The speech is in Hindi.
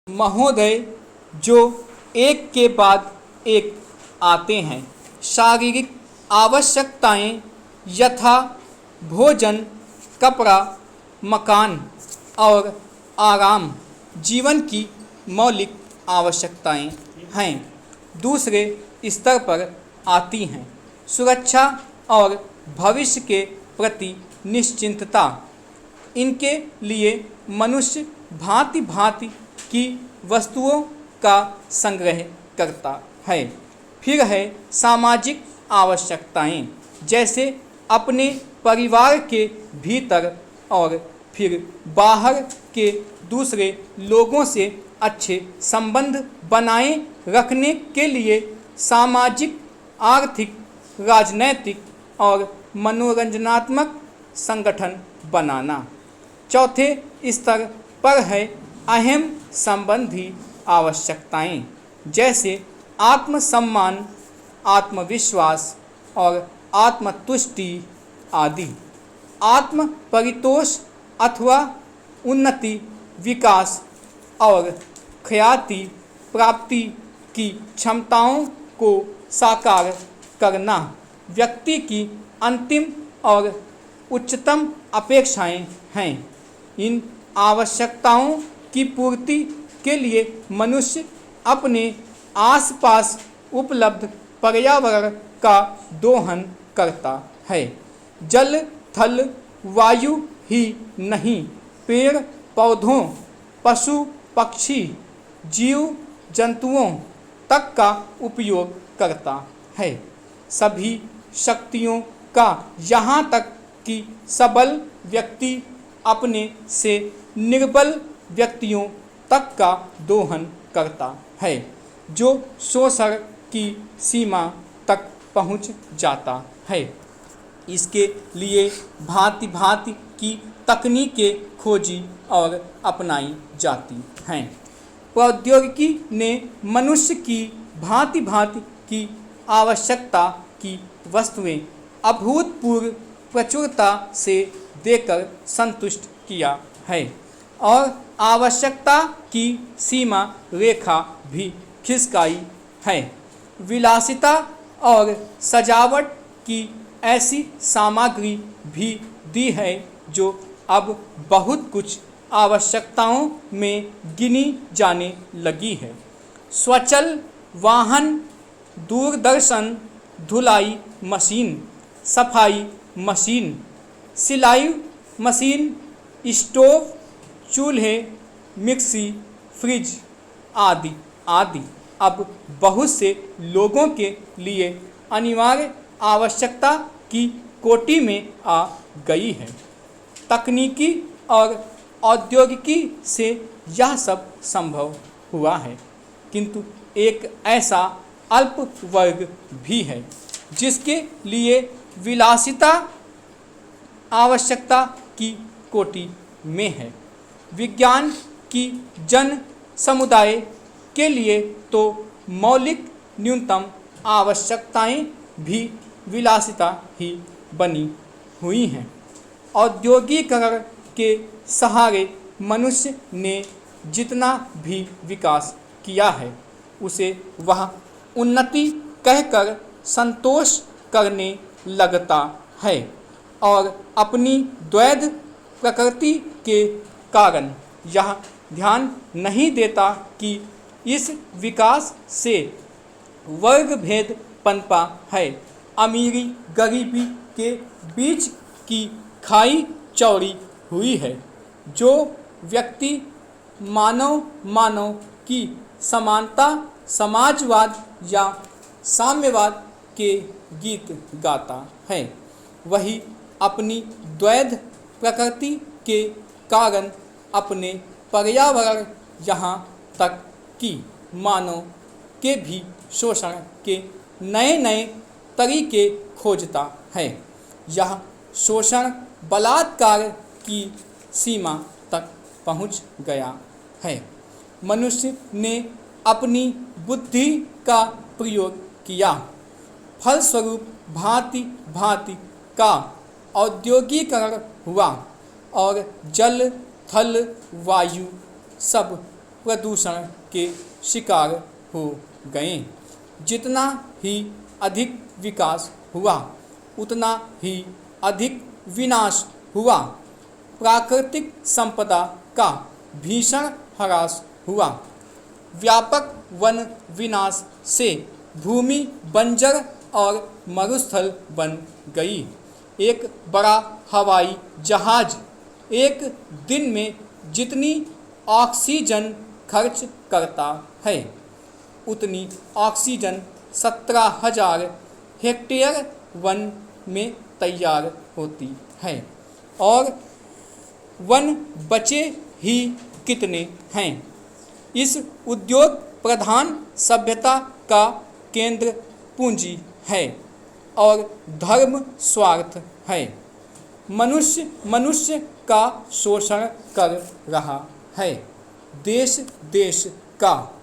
महोदय, जो एक के बाद एक आते हैं। शारीरिक आवश्यकताएं यथा भोजन, कपड़ा, मकान और आराम जीवन की मौलिक आवश्यकताएं हैं। दूसरे स्तर पर आती हैं सुरक्षा और भविष्य के प्रति निश्चिंतता। इनके लिए मनुष्य भांति भांति की वस्तुओं का संग्रह करता है। फिर है सामाजिक आवश्यकताएं, जैसे अपने परिवार के भीतर और फिर बाहर के दूसरे लोगों से अच्छे संबंध बनाए रखने के लिए सामाजिक, आर्थिक, राजनैतिक और मनोरंजनात्मक संगठन बनाना। चौथे स्तर पर है अहम संबंधी आवश्यकताएं, जैसे आत्मसम्मान, आत्मविश्वास और आत्मतुष्टि आदि। आत्म परितोष अथवा उन्नति, विकास और ख्याति प्राप्ति की क्षमताओं को साकार करना व्यक्ति की अंतिम और उच्चतम अपेक्षाएं हैं। इन आवश्यकताओं की पूर्ति के लिए मनुष्य अपने आसपास उपलब्ध पर्यावरण का दोहन करता है। जल, थल, वायु ही नहीं, पेड़ पौधों, पशु पक्षी, जीव जंतुओं तक का उपयोग करता है। सभी शक्तियों का, यहाँ तक कि सबल व्यक्ति अपने से निर्बल व्यक्तियों तक का दोहन करता है, जो शोषण की सीमा तक पहुँच जाता है। इसके लिए भांति भांति की तकनीकें खोजी और अपनाई जाती हैं। प्रौद्योगिकी ने मनुष्य की भांति भांति की आवश्यकता की वस्तुएं अभूतपूर्व प्रचुरता से देकर संतुष्ट किया है और आवश्यकता की सीमा रेखा भी खिसकाई है। विलासिता और सजावट की ऐसी सामग्री भी दी है जो अब बहुत कुछ आवश्यकताओं में गिनी जाने लगी है। स्वचल वाहन, दूरदर्शन, धुलाई मशीन, सफाई मशीन, सिलाई मशीन, स्टोव, चूल्हे, मिक्सी, फ्रिज आदि आदि अब बहुत से लोगों के लिए अनिवार्य आवश्यकता की कोटि में आ गई है। तकनीकी और औद्योगिकी से यह सब संभव हुआ है, किंतु एक ऐसा अल्प वर्ग भी है जिसके लिए विलासिता आवश्यकता की कोटि में है। विज्ञान की जन समुदाय के लिए तो मौलिक न्यूनतम आवश्यकताएं भी विलासिता ही बनी हुई हैं। औद्योगिकरण के सहारे मनुष्य ने जितना भी विकास किया है, उसे वह उन्नति कहकर संतोष करने लगता है और अपनी द्वैध प्रकृति के कारण यह ध्यान नहीं देता कि इस विकास से वर्ग भेद पनपा है। अमीरी गरीबी के बीच की खाई चौड़ी हुई है। जो व्यक्ति मानव की समानता, समाजवाद या साम्यवाद के गीत गाता है, वही अपनी द्वैध प्रकृति के कारण अपने पर्यावरण, यहाँ तक कि मानव के भी शोषण के नए नए तरीके खोजता है। यह शोषण बलात्कार की सीमा तक पहुँच गया है। मनुष्य ने अपनी बुद्धि का प्रयोग किया, फलस्वरूप भांति भांति का औद्योगिकरण हुआ और जल, थल, वायु सब प्रदूषण के शिकार हो गए। जितना ही अधिक विकास हुआ उतना ही अधिक विनाश हुआ। प्राकृतिक संपदा का भीषण ह्रास हुआ। व्यापक वन विनाश से भूमि बंजर और मरुस्थल बन गई। एक बड़ा हवाई जहाज एक दिन में जितनी ऑक्सीजन खर्च करता है उतनी ऑक्सीजन 17,000 हेक्टेयर वन में तैयार होती है, और वन बचे ही कितने हैं। इस उद्योग प्रधान सभ्यता का केंद्र पूंजी है और धर्म स्वार्थ है। मनुष्य मनुष्य का शोषण कर रहा है। देश देश का